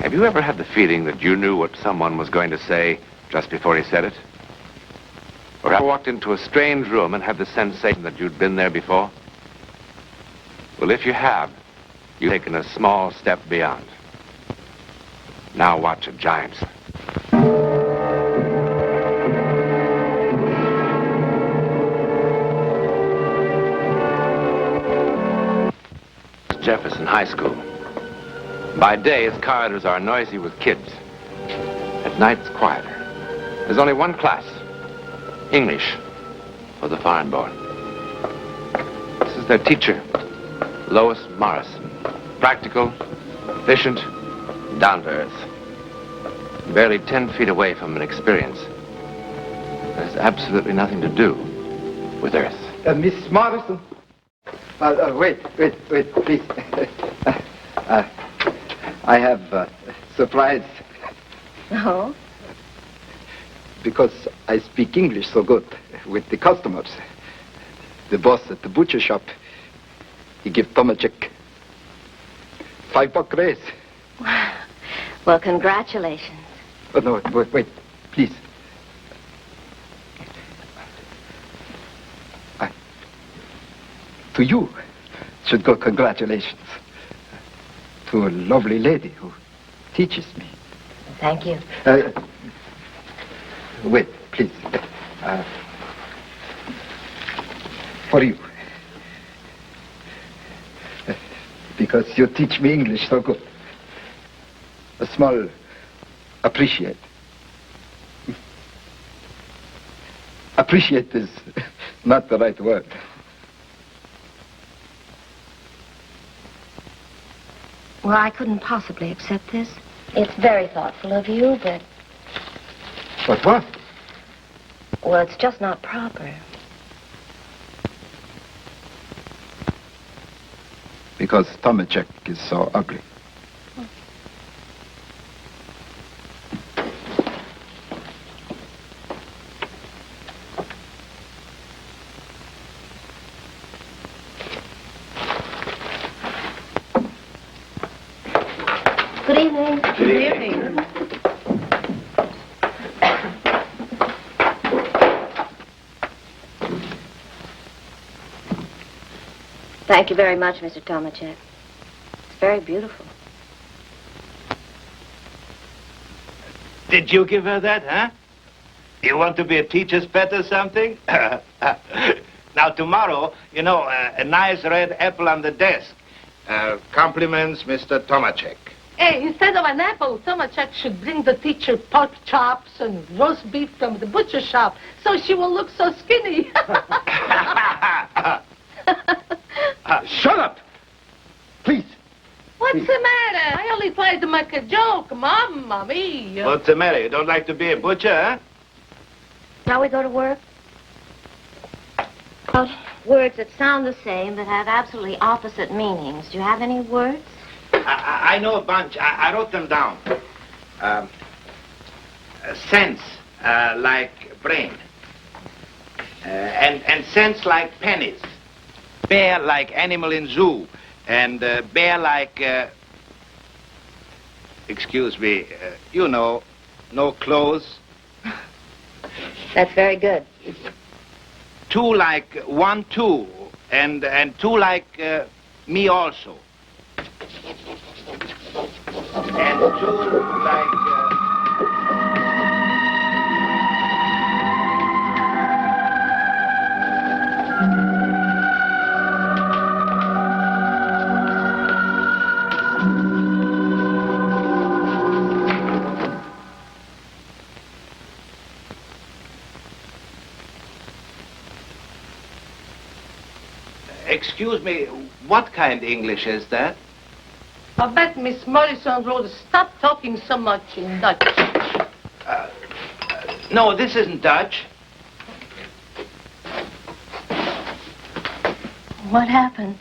Have you ever had the feeling that you knew what someone was going to say just before he said it? Or have you walked into a strange room and had the sensation that you'd been there before? Well, if you have, you've taken a small step beyond. Now watch a giant. Jefferson High School. By day, its corridors are noisy with kids. At night, it's quieter. There's only one class, English, for the foreign-born. This is their teacher, Lois Morrison. Practical, efficient, down to earth. Barely 10 feet away from an experience that has absolutely nothing to do with Earth. Miss Morrison. Wait, please. I have a surprise. Oh? Because I speak English so good with the customers. The boss at the butcher shop, he give Tom a check. $5 raise. Well, congratulations. Oh, no, wait, please. To you should go congratulations. To a lovely lady who teaches me. Thank you. Wait, please. For you. Because you teach me English so good. A small appreciate. Appreciate is not the right word. Well, I couldn't possibly accept this. It's very thoughtful of you, but... But what? Well, it's just not proper. Because Tomacek is so ugly. Good evening. Good evening. Thank you very much, Mr. Tomacek. It's very beautiful. Did you give her that, huh? You want to be a teacher's pet or something? Now, tomorrow, you know, a nice red apple on the desk. Compliments, Mr. Tomacek. Hey, instead of an apple, Tomacek should bring the teacher pork chops and roast beef from the butcher shop so she will look so skinny. Shut up! Please. What's the matter? I only tried to make a joke, Mamma mia. What's the matter? You don't like to be a butcher, huh? Shall we go to work? Well, words that sound the same but have absolutely opposite meanings. Do you have any words? I know a bunch. I wrote them down. Sense, like brain. And sense like pennies. Bear like animal in zoo. And bear like, excuse me, you know, no clothes. That's very good. Two like 1, 2. And two like me also. And two like... Excuse me, what kind of English is that? I bet Miss Morrison wrote, stop talking so much in Dutch. No, this isn't Dutch. What happened?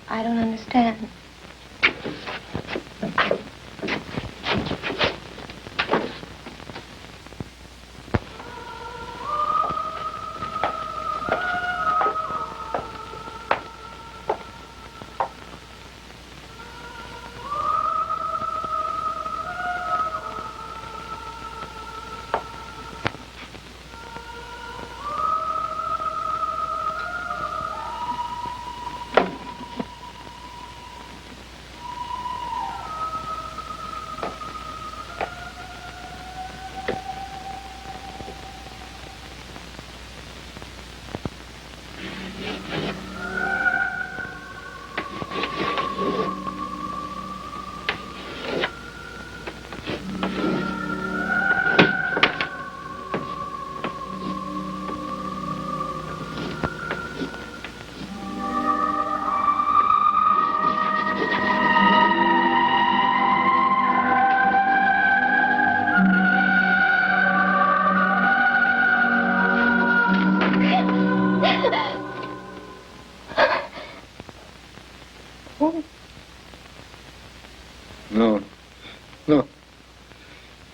I don't understand.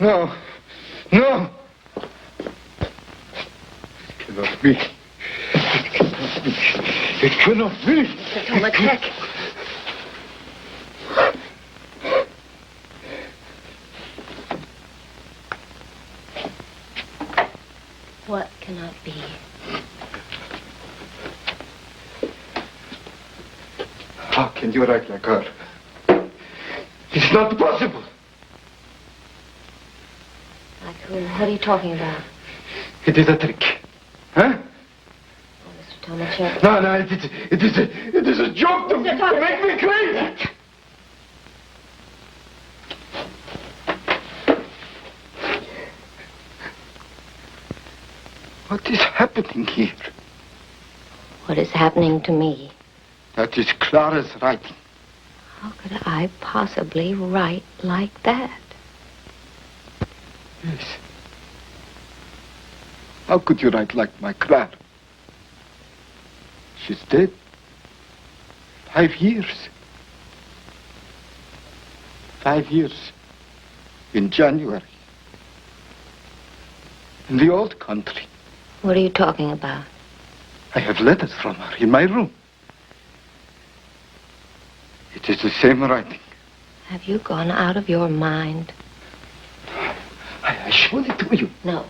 No. No. It cannot be. It cannot be. Mr. Tomacek. What cannot be? How can you write like her? It's not possible. Like who? What are you talking about? It is a trick. Huh? Oh, Mr. Tomacek. No, it is a joke to make me crazy. What is happening here? What is happening to me? That is Clara's writing. How could I possibly write like that? Yes. How could you write like my Clara? She's dead. 5 years. 5 years. In January. In the old country. What are you talking about? I have letters from her in my room. It is the same writing. Have you gone out of your mind? I showed it to you. No.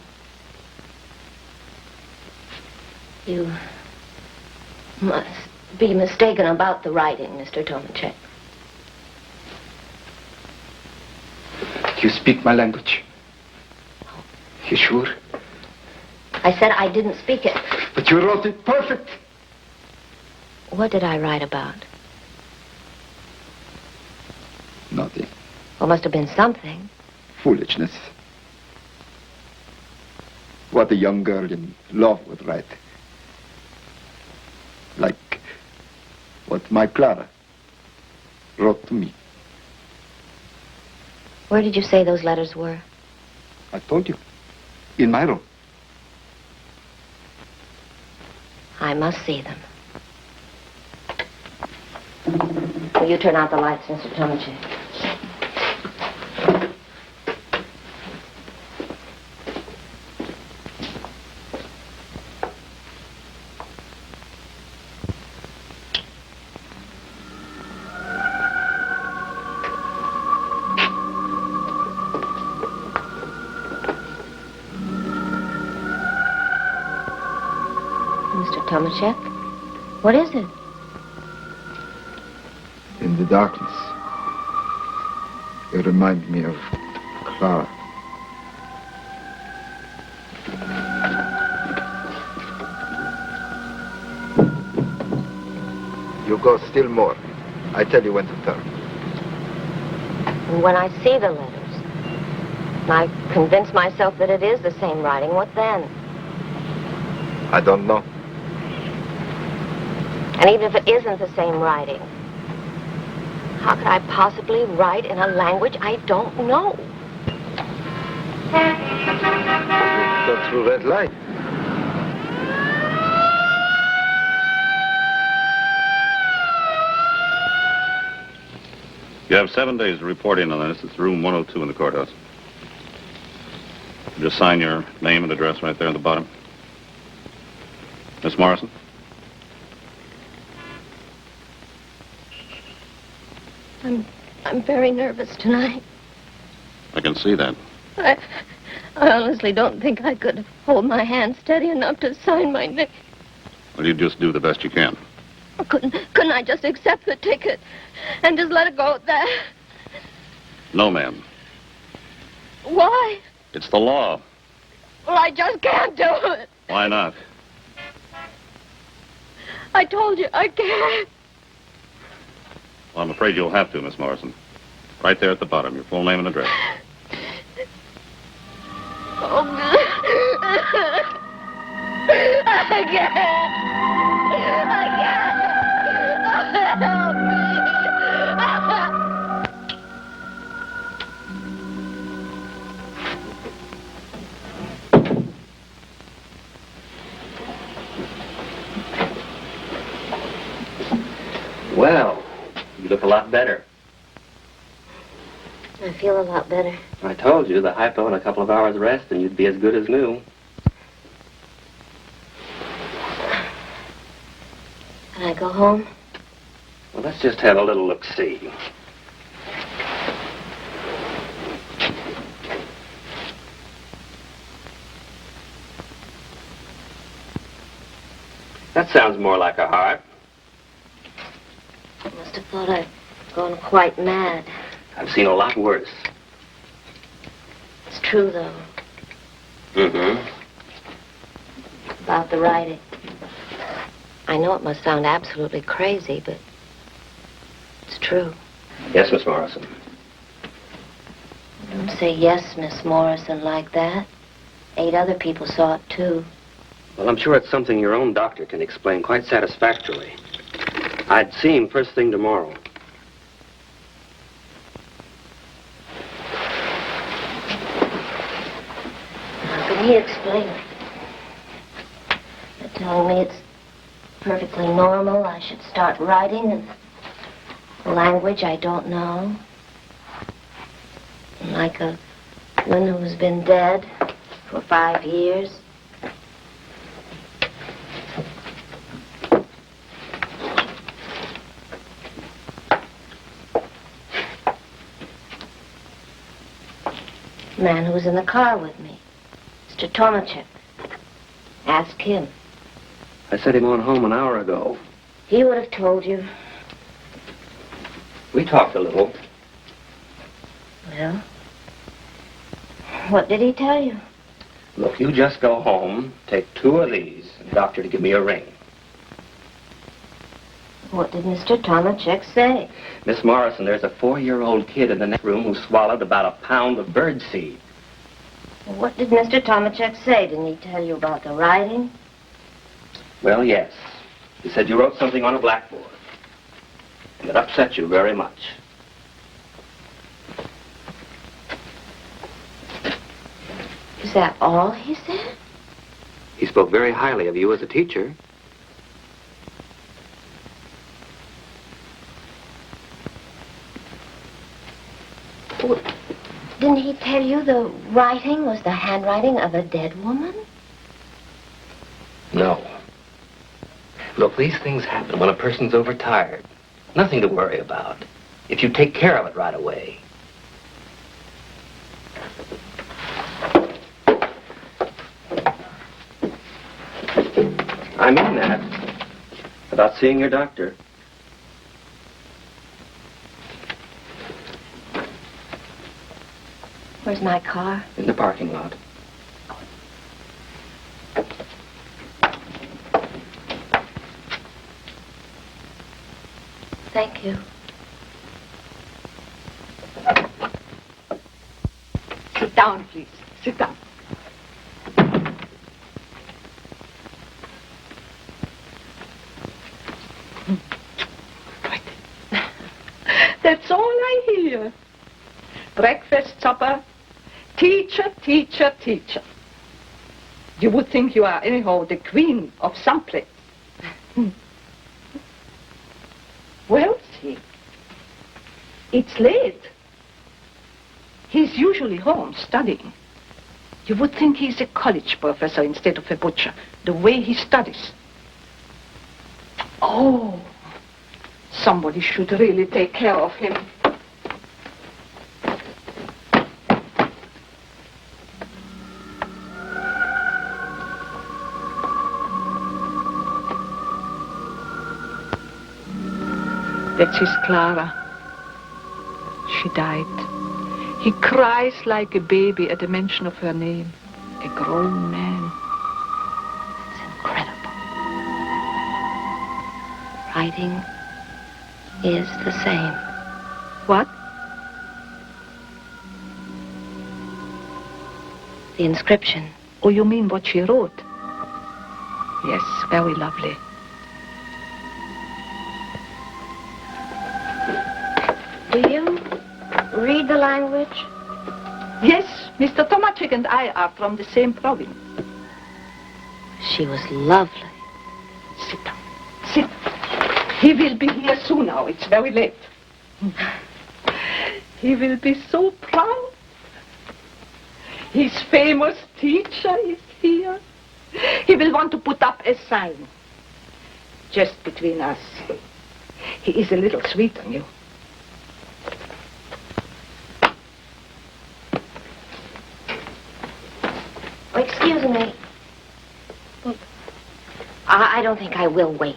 You must be mistaken about the writing, Mr. Tomacek. You speak my language? You sure? I said I didn't speak it. But you wrote it perfect. What did I write about? Nothing. Well, must have been something. Foolishness. What a young girl in love would write. Like what my Clara wrote to me. Where did you say those letters were? I told you. In my room. I must see them. Will you turn out the lights, Mr. Tomacek? Mr. Tomacek? What is it? In the darkness, you remind me of Clara. You go still more. I tell you when to turn. And when I see the letters, and I convince myself that it is the same writing, what then? I don't know. And even if it isn't the same writing, how could I possibly write in a language I don't know? Go through red light. You have 7 days to report in on this. It's room 102 in the courthouse. Just sign your name and address right there on the bottom. Miss Morrison? I'm very nervous tonight. I can see that. I honestly don't think I could hold my hand steady enough to sign my name. Well, you just do the best you can. Couldn't I just accept the ticket and just let it go at that? No, ma'am. Why? It's the law. Well, I just can't do it. Why not? I told you I can't. Well, I'm afraid you'll have to, Miss Morrison. Right there at the bottom, your full name and address. Oh, I can't. Help me. Well, you look a lot better. I feel a lot better. I told you, the hypo and a couple of hours rest and you'd be as good as new. Can I go home? Well, let's just have a little look-see. That sounds more like a heart. I must have thought I'd gone quite mad. I've seen a lot worse. It's true, though, Mm-hmm. about the writing. I know it must sound absolutely crazy, but it's true. Yes, Miss Morrison. Don't say yes, Miss Morrison, like that. 8 other people saw it, too. Well, I'm sure it's something your own doctor can explain quite satisfactorily. I'd see him first thing tomorrow. How can he explain it? They're telling me it's perfectly normal. I should start writing in a language I don't know. Like a woman who's been dead for 5 years. The man who was in the car with me, Mr. Tomachek. Ask him. I sent him on home an hour ago. He would have told you. We talked a little. Well, what did he tell you? Look, you just go home, take 2 of these, and doctor to give me a ring. What did Mr. Tomachek say? Miss Morrison, there's a 4-year-old kid in the next room who swallowed about 1 pound of birdseed. What did Mr. Tomachek say? Didn't he tell you about the writing? Well, yes. He said you wrote something on a blackboard. And it upset you very much. Is that all he said? He spoke very highly of you as a teacher. Well, didn't he tell you the writing was the handwriting of a dead woman? No. Look, these things happen when a person's overtired. Nothing to worry about. If you take care of it right away. I mean that. About seeing your doctor. Where's my car? In the parking lot. Thank you. Sit down, please. Sit down. Right. That's all I hear. Breakfast, supper, teacher, teacher, teacher. You would think you are anyhow the queen of some place. Well, see, it's late. He's usually home studying. You would think he's a college professor instead of a butcher, the way he studies. Oh, somebody should really take care of him. That's his Clara. She died. He cries like a baby at the mention of her name. A grown man. It's incredible. Writing is the same. What? The inscription. Oh, you mean what she wrote? Yes, very lovely. Do you read the language? Yes, Mr. Tomachek and I are from the same province. She was lovely. Sit down. Sit. He will be here soon now. It's very late. He will be so proud. His famous teacher is here. He will want to put up a sign. Just between us. He is a little sweet on you. Oh, excuse me. I don't think I will wait.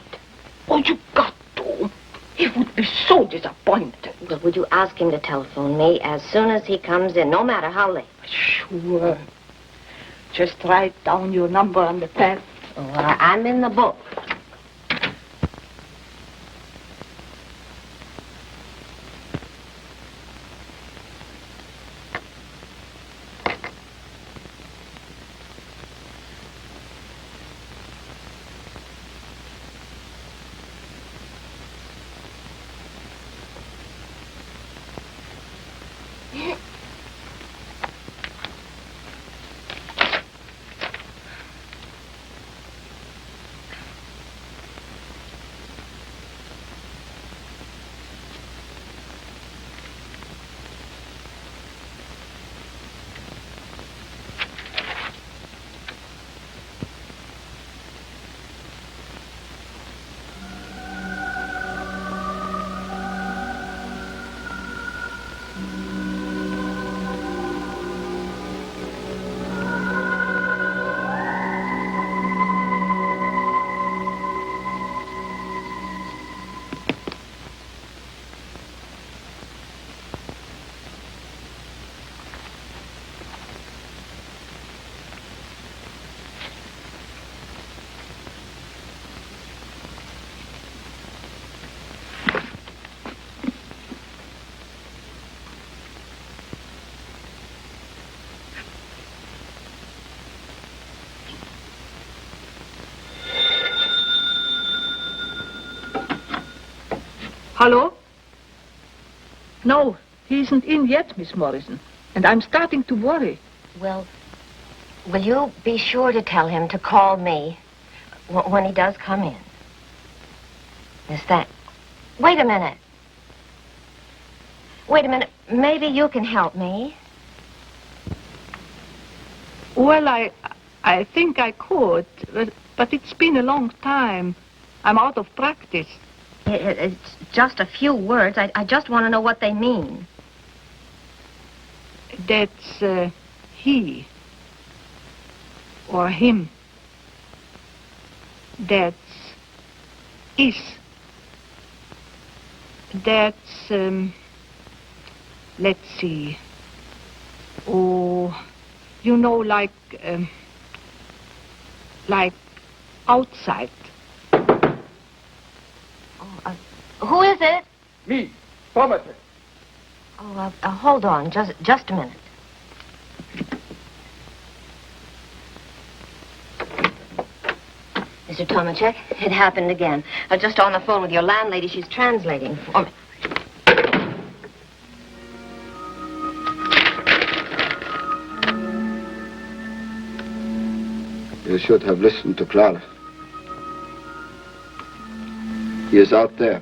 Oh, you got to. He would be so disappointed. Well, would you ask him to telephone me as soon as he comes in, no matter how late? Sure. Just write down your number on the pad. Oh, I'm in the book. Hello? No, he isn't in yet, Miss Morrison. And I'm starting to worry. Well, will you be sure to tell him to call me when he does come in? Is that... Wait a minute. Wait a minute. Maybe you can help me. Well, I think I could, but it's been a long time. I'm out of practice. It's just a few words. I just want to know what they mean. That's he or him. That's is. That's, let's see. Oh, you know, like outside. Who is it? Me, Thomas. Oh, hold on, just a minute. Mr. Tomacek, it happened again. Just on the phone with your landlady. She's translating for me. You should have listened to Clara. He is out there.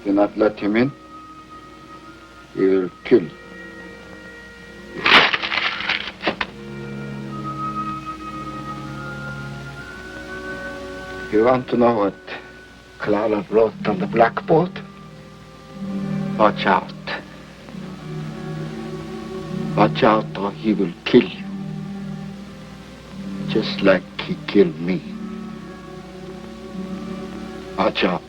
Do not let him in. He will kill you. You want to know what Clara wrote on the blackboard? Watch out. Watch out or he will kill you. Just like he killed me. Watch out.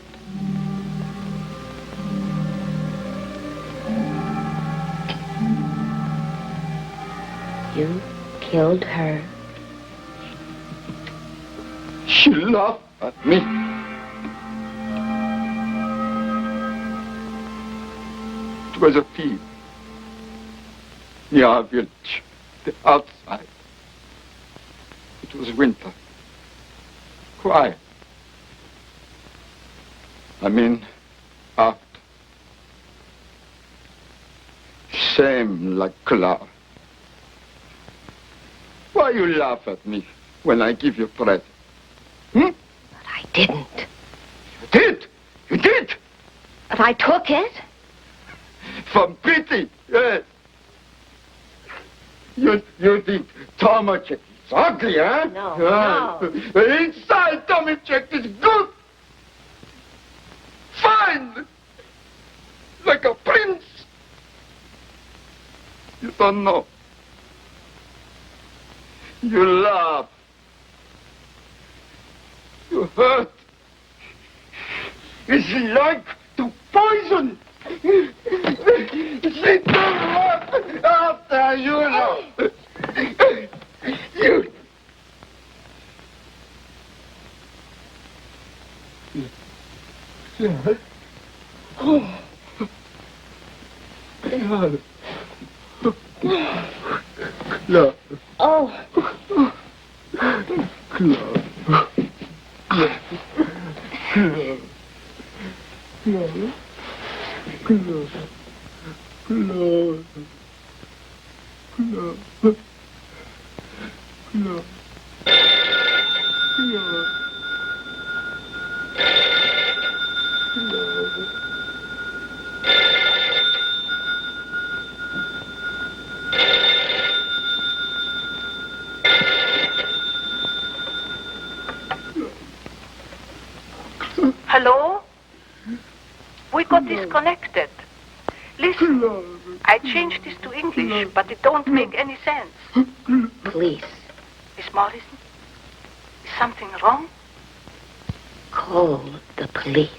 You killed her. She laughed at me. It was a field near our village, the outside. It was winter. Quiet. I mean, after. Same like Clara. Why you laugh at me when I give you present? But I didn't. You did! You did! But I took it. From pretty, yes. You think Tommy check is ugly, huh? No. The inside Tommy check is good. Fine. Like a prince. You don't know. You laugh. You hurt. It's like to poison. Sit down after you know. You. Oh. Claude. Oh. Claude. Hello? We got disconnected. Listen, I changed this to English, but it don't make any sense. Police. Miss Morrison, is something wrong? Call the police.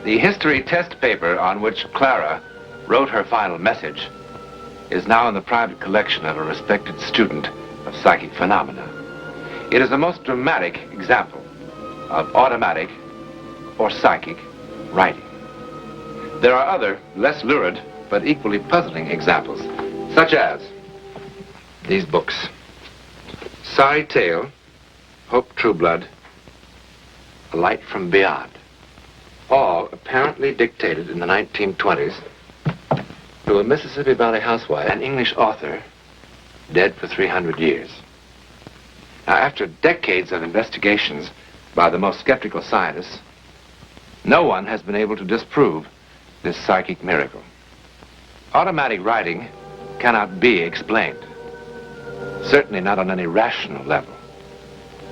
The history test paper on which Clara wrote her final message is now in the private collection of a respected student of psychic phenomena. It is the most dramatic example of automatic or psychic writing. There are other, less lurid, but equally puzzling examples, such as these books. Sorry Tale, Hope Trueblood, A Light from Beyond, all apparently dictated in the 1920s to a Mississippi Valley housewife, an English author, dead for 300 years. Now, after decades of investigations by the most skeptical scientists, no one has been able to disprove this psychic miracle. Automatic writing cannot be explained, certainly not on any rational level.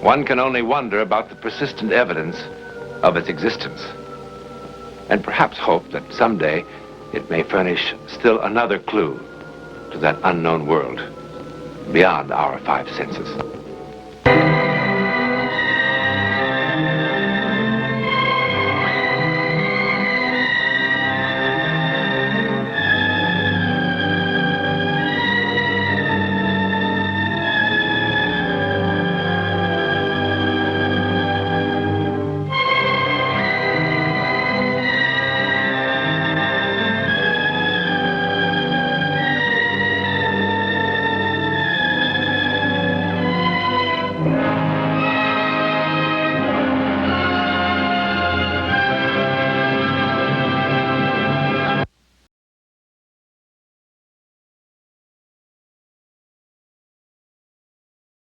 One can only wonder about the persistent evidence of its existence, and perhaps hope that someday it may furnish still another clue to that unknown world beyond our five senses.